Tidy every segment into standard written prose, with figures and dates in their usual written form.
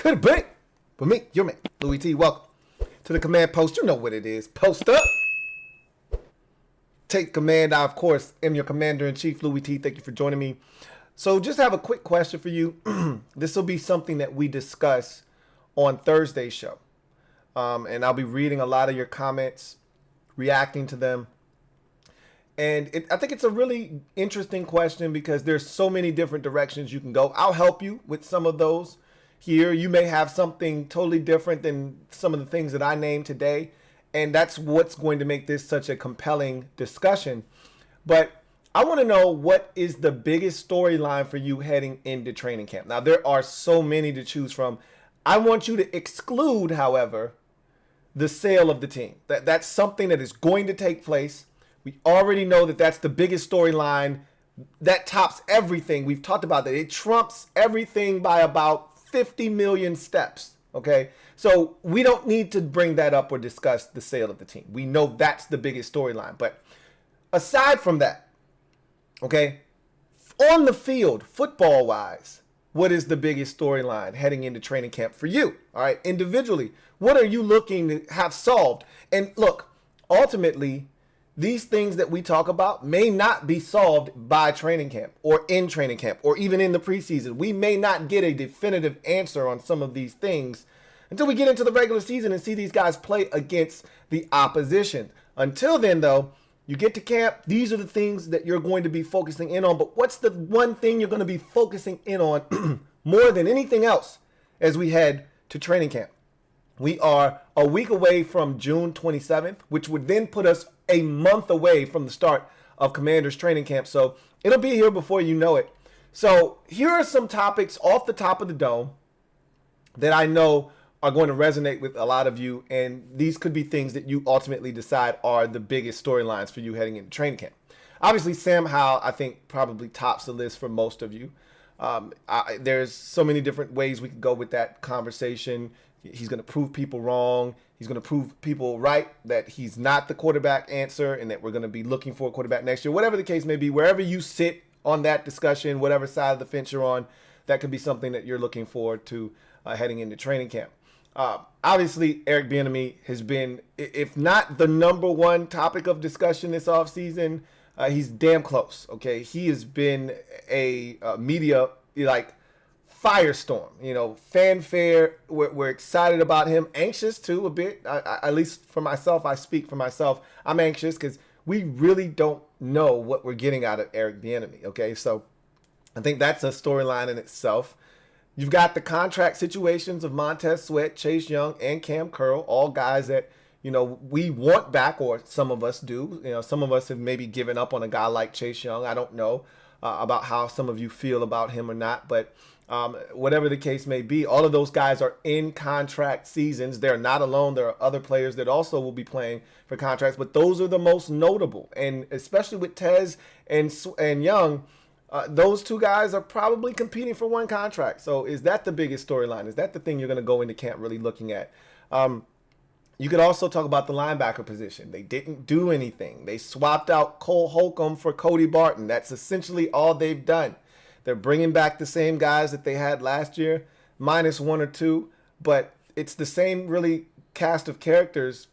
Could be. But me, your man, Louie T. Welcome to the command post. You know what it is. Post up. Take command. I, of course, am your commander-in-chief, Louie T. Thank you for joining me. So just have a quick question for you. This will be something that we discuss on Thursday's show. And I'll be reading a lot of your comments, reacting to them. And I think it's a really interesting question because there's so many different directions you can go. I'll help you with some of those here. You may have something totally different than some of the things that I named today. And that's what's going to make this such a compelling discussion. But I want to know, what is the biggest storyline for you heading into training camp? Now, there are so many to choose from. I want you to exclude, however, the sale of the team. That's something that is going to take place. We already know that that's the biggest storyline. That tops everything. We've talked about that. It trumps everything by about 50 million steps. Okay, so we don't need to bring that up or discuss the sale of the team. We know that's the biggest storyline. But aside from that, okay, on the field, football-wise, what is the biggest storyline heading into training camp for you? All right, individually, what are you looking to have solved? And look, ultimately, these things that we talk about may not be solved by training camp or in training camp or even in the preseason. We may not get a definitive answer on some of these things until we get into the regular season and see these guys play against the opposition. Until then, though, you get to camp, these are the things that you're going to be focusing in on. But what's the one thing you're going to be focusing in on more than anything else as we head to training camp? We are a week away from June 27th, which would then put us a month away from the start of Commanders training camp. So it'll be here before you know it. So here are some topics off the top of the dome that I know are going to resonate with a lot of you. And these could be things that you ultimately decide are the biggest storylines for you heading into training camp. Obviously, Sam Howell, I think, probably tops the list for most of you. There's so many different ways we could go with that conversation. He's going to prove people wrong. He's going to prove people right that he's not the quarterback answer and that we're going to be looking for a quarterback next year. Whatever the case may be, wherever you sit on that discussion, whatever side of the fence you're on, that could be something that you're looking forward to heading into training camp. Obviously, Eric Bieniemy has been, if not the number one topic of discussion this offseason, he's damn close, okay? He has been a media, firestorm, fanfare. We're excited about him, anxious too a bit. At least for myself, I speak for myself. I'm anxious because we really don't know what we're getting out of Eric Bieniemy, okay? So I think that's a storyline in itself. You've got the contract situations of Montez Sweat, Chase Young, and Cam Curl, all guys that, we want back, or some of us do. Some of us have maybe given up on a guy like Chase Young. I don't know about how some of you feel about him or not, but whatever the case may be, all of those guys are in contract seasons. They're not alone. There are other players that also will be playing for contracts, but those are the most notable. And especially with Tez and Young, those two guys are probably competing for one contract. So is that the biggest storyline? Is that the thing you're going to go into camp really looking at? You could also talk about the linebacker position. They didn't do anything. They swapped out Cole Holcomb for Cody Barton. That's essentially all they've done. They're bringing back the same guys that they had last year, minus one or two, but it's the same really cast of characters.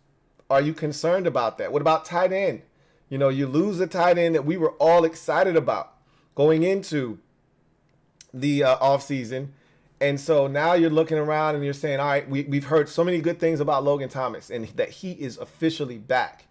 Are you concerned about that? What about tight end? You lose a tight end that we were all excited about going into the offseason. And so now you're looking around and you're saying, all right, we've heard so many good things about Logan Thomas and that he is officially back.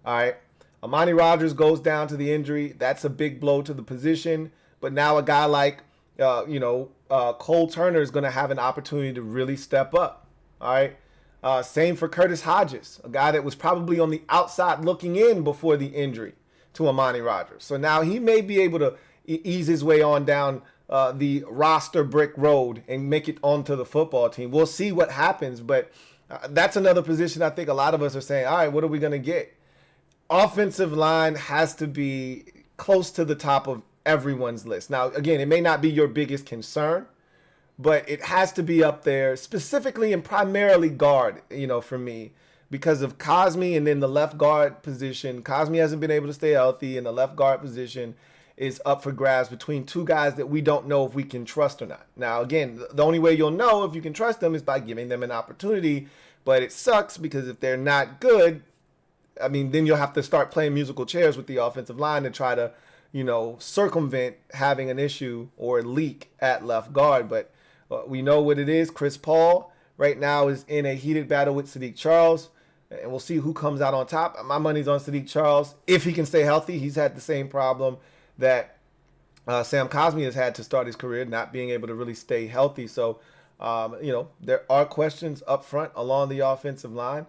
All right. Amani Rodgers goes down to the injury. That's a big blow to the position. But now a guy like, Cole Turner is going to have an opportunity to really step up. All right. Same for Curtis Hodges, a guy that was probably on the outside looking in before the injury to Amani Rodgers. So now he may be able to ease his way on down the roster brick road and make it onto the football team. We'll see what happens, but that's another position I think a lot of us are saying, all right, what are we going to get? Offensive line has to be close to the top of everyone's list. Now, again, it may not be your biggest concern, but it has to be up there, specifically and primarily guard, for me, because of Cosmi and then the left guard position. Cosmi hasn't been able to stay healthy in the left guard position. is up for grabs between two guys that we don't know if we can trust or not. Now, again, the only way you'll know if you can trust them is by giving them an opportunity. But it sucks because if they're not good, I mean, then you'll have to start playing musical chairs with the offensive line to try to, circumvent having an issue or a leak at left guard. But we know what it is. Chris Paul right now is in a heated battle with Sadiq Charles, and we'll see who comes out on top. My money's on Sadiq Charles if he can stay healthy. He's had the same problem that Sam Cosmi has had to start his career, not being able to really stay healthy. So, there are questions up front along the offensive line.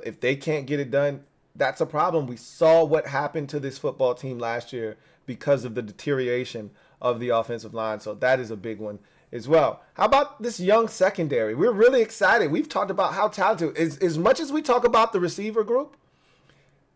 If they can't get it done, that's a problem. We saw what happened to this football team last year because of the deterioration of the offensive line. So that is a big one as well. How about this young secondary? We're really excited. We've talked about how talented. As much as we talk about the receiver group,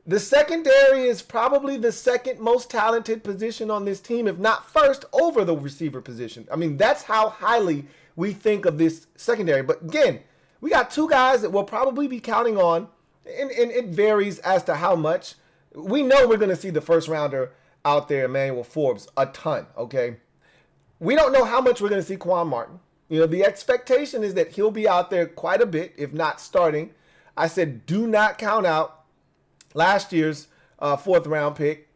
the secondary is probably the second most talented position on this team, if not first, over the receiver position. I mean, that's how highly we think of this secondary. But again, we got two guys that we'll probably be counting on, and it varies as to how much. We know we're going to see the first rounder out there, Emmanuel Forbes, a ton, okay? We don't know how much we're going to see Quan Martin. The expectation is that he'll be out there quite a bit, if not starting. I said do not count out last year's fourth round pick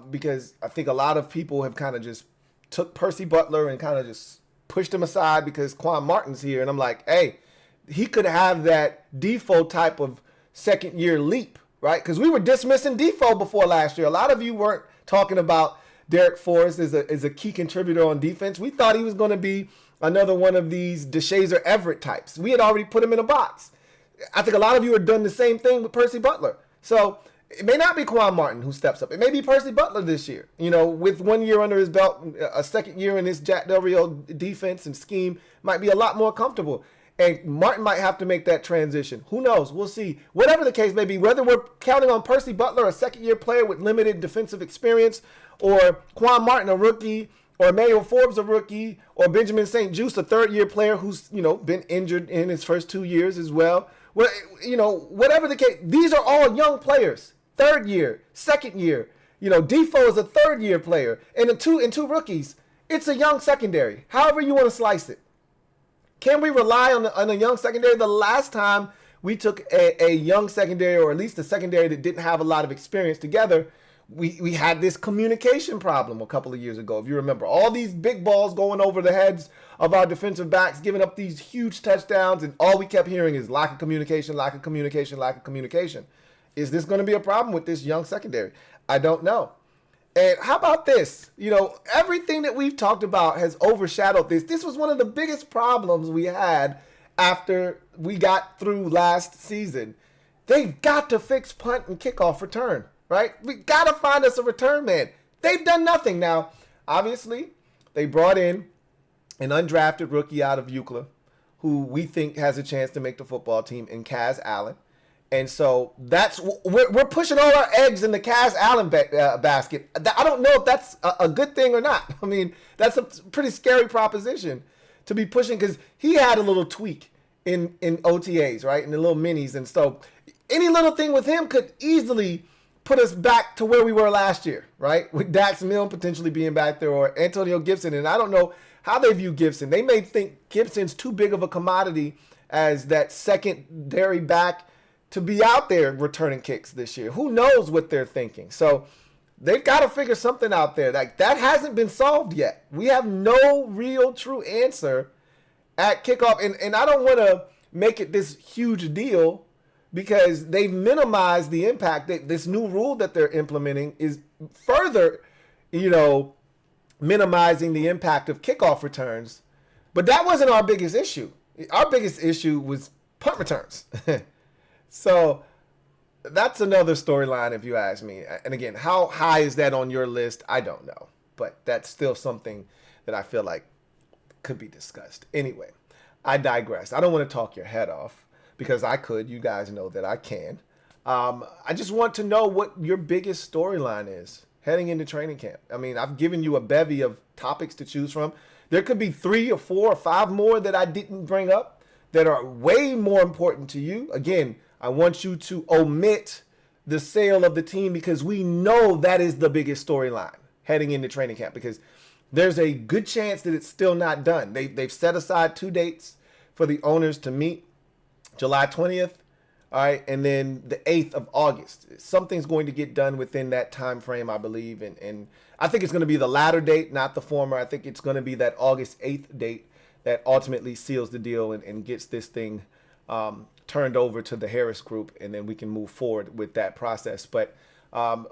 because I think a lot of people have kind of just took Percy Butler and kind of just pushed him aside because Quan Martin's here. And I'm like, hey, he could have that Defoe type of second year leap, right? Because we were dismissing Defoe before last year. A lot of you weren't talking about Derek Forrest as a key contributor on defense. We thought he was going to be another one of these DeShazer Everett types. We had already put him in a box. I think a lot of you have done the same thing with Percy Butler. So it may not be Quan Martin who steps up. It may be Percy Butler this year. With 1 year under his belt, a second year in this Jack Del Rio defense and scheme might be a lot more comfortable. And Martin might have to make that transition. Who knows? We'll see. Whatever the case may be, whether we're counting on Percy Butler, a second-year player with limited defensive experience, or Quan Martin, a rookie, or Emmanuel Forbes, a rookie, or Benjamin St. Juste, a third-year player who's, been injured in his first 2 years as well. Well, whatever the case, these are all young players. Third year, second year. Defoe is a third-year player. And in two rookies, it's a young secondary. However you want to slice it. Can we rely on a young secondary? The last time we took a young secondary, or at least a secondary that didn't have a lot of experience together, we had this communication problem a couple of years ago. If you remember, all these big balls going over the heads of our defensive backs, giving up these huge touchdowns, and all we kept hearing is lack of communication, lack of communication, lack of communication. Is this going to be a problem with this young secondary? I don't know. And how about this? Everything that we've talked about has overshadowed this. This was one of the biggest problems we had after we got through last season. They've got to fix punt and kickoff return, right? We got to find us a return man. They've done nothing. Now, obviously, they brought in an undrafted rookie out of UCLA who we think has a chance to make the football team in Kaz Allen. And so we're pushing all our eggs in the Kaz Allen basket. I don't know if that's a good thing or not. I mean, that's a pretty scary proposition to be pushing because he had a little tweak in OTAs, right? In the little minis. And so any little thing with him could easily put us back to where we were last year, right? With Dax Milne potentially being back there, or Antonio Gibson. And I don't know how they view Gibson. They may think Gibson's too big of a commodity as that secondary back to be out there returning kicks this year. Who knows what they're thinking? So they've got to figure something out there. Like, that hasn't been solved yet. We have no real true answer at kickoff. And I don't want to make it this huge deal because they've minimized the impact. This new rule that they're implementing is further, minimizing the impact of kickoff returns. But that wasn't our biggest issue. Our biggest issue was punt returns. So that's another storyline, if you ask me. And again, how high is that on your list? I don't know. But that's still something that I feel like could be discussed. Anyway, I digress. I don't want to talk your head off because I could. You guys know that I can. I just want to know what your biggest storyline is heading into training camp. I mean, I've given you a bevy of topics to choose from. There could be 3 or 4 or 5 more that I didn't bring up that are way more important to you. Again, I want you to omit the sale of the team because we know that is the biggest storyline heading into training camp, because there's a good chance that it's still not done. They've set aside 2 dates for the owners to meet, July 20th, all right, and then the 8th of August. Something's going to get done within that time frame, I believe, and I think it's going to be the latter date, not the former. I think it's going to be that August 8th date that ultimately seals the deal and gets this thing turned over to the Harris Group, and then we can move forward with that process. But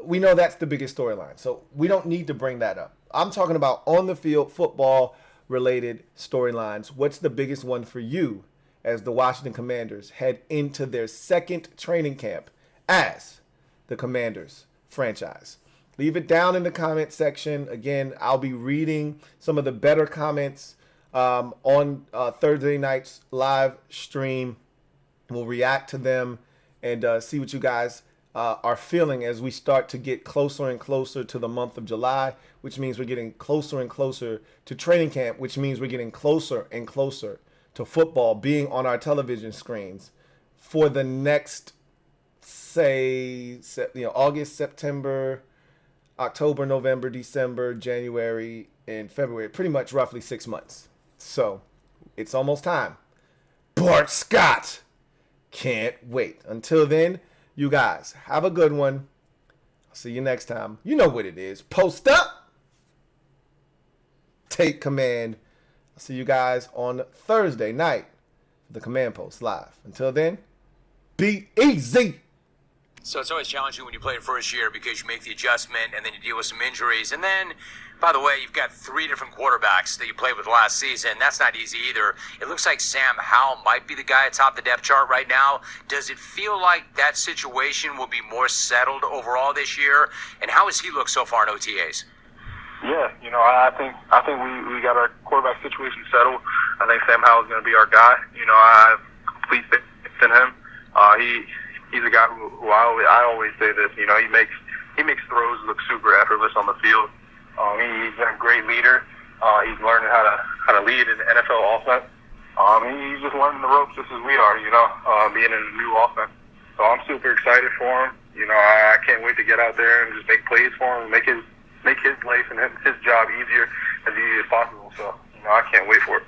we know that's the biggest storyline, so we don't need to bring that up. I'm talking about on the field football related storylines. What's the biggest one for you as the Washington Commanders head into their second training camp as the Commanders franchise? Leave it down in the comment section. Again, I'll be reading some of the better comments on Thursday night's live stream. We'll react to them and see what you guys are feeling as we start to get closer and closer to the month of July, which means we're getting closer and closer to training camp, which means we're getting closer and closer to football being on our television screens for the next, say, August, September, October, November, December, January, and February, pretty much roughly 6 months. So it's almost time. Bart Scott, can't wait. Until then, you guys have a good one. I'll see you next time. You know what it is. Post up. Take command. I'll see you guys on Thursday night for the Command Post Live. Until then, be easy. So it's always challenging when you play the first year because you make the adjustment and then you deal with some injuries. And then, by the way, you've got 3 different quarterbacks that you played with last season. That's not easy either. It looks like Sam Howell might be the guy atop the depth chart right now. Does it feel like that situation will be more settled overall this year? And how has he looked so far in OTAs? Yeah, I think we got our quarterback situation settled. I think Sam Howell's going to be our guy. I have complete faith in him. He's a guy who I always say this. He makes throws look super effortless on the field. He's been a great leader. He's learning how to lead an NFL offense. He's just learning the ropes just as we are. Being in a new offense. So I'm super excited for him. I can't wait to get out there and just make plays for him, and make his life and his job easy as possible. So I can't wait for it.